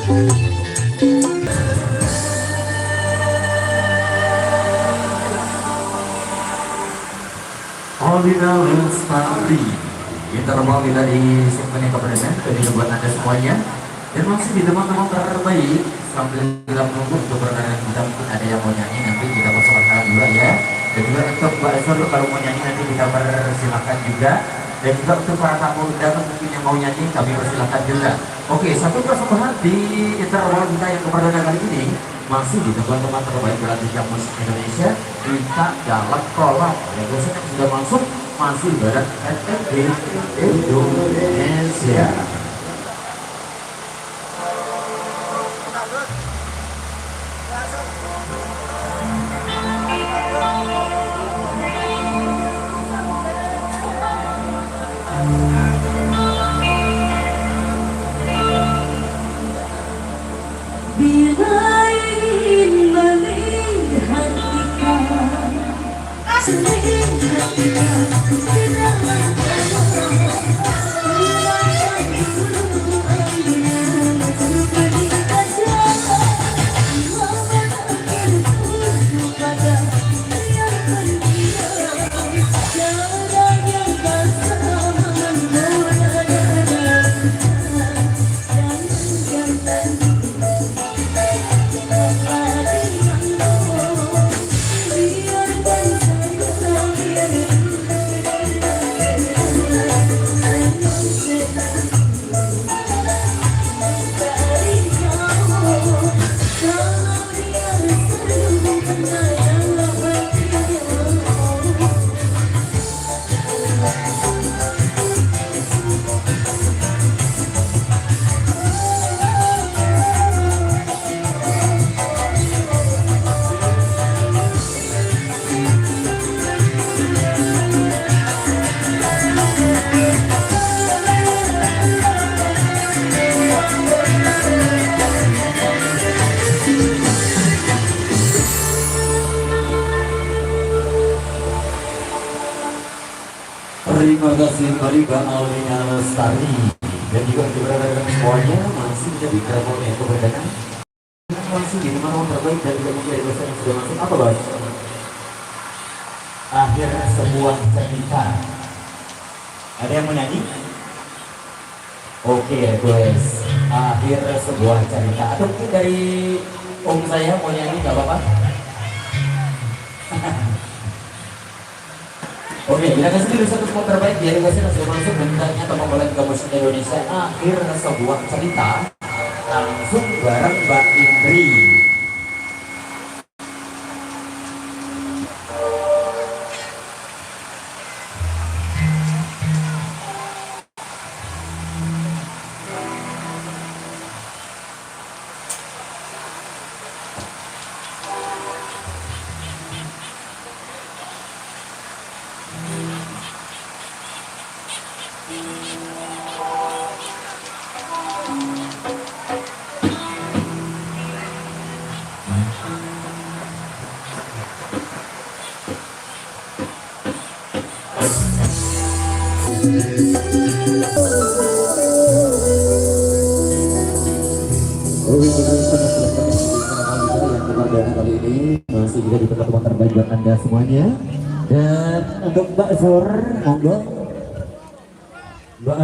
Paulina Lestari interval dari Simfoni Kepedesan jadi buat anda semuanya dan masih di teman-teman terbaik sambil kita menunggu untuk berkenan kita mungkin ada yang mau nyanyi nanti kita persilakan juga ya, dan juga untuk Mbak Esor kalau mau nyanyi nanti kita persilakan juga, dan juga untuk para tamu undangan mungkin yang mau nyanyi kami persilakan juga. Oke, satu persembahan di interval kita yang keperluan kali ini masih di teman-teman terbaik berlanjut musik Indonesia kita dalam kolom ya, biasanya sudah masuk masih barat FNB Indonesia. Bila ingin melihat Terima kasih kembali Mbak Paulina Lestari dan juga untuk berada semuanya masih menjadi interval yang keberdakan masih di teman-teman terbaik dan juga mungkin dosen yang sudah masuk apa Bos? Akhir sebuah cerita. Ada yang mau nyanyi? Oke guys, akhir sebuah cerita. Atau mungkin dari om saya mau nyanyi gak apa-apa? Oke, kita kasih dulu satu spot terbaik dari Wasit yang sudah masuk dan ditanya atau memulai ke musik Indonesia akhir sebuah cerita langsung bareng Mbak Indri. Kali ini masih juga di teman-teman terbaik buat Anda semuanya, dan untuk Mbak Sur, monggo.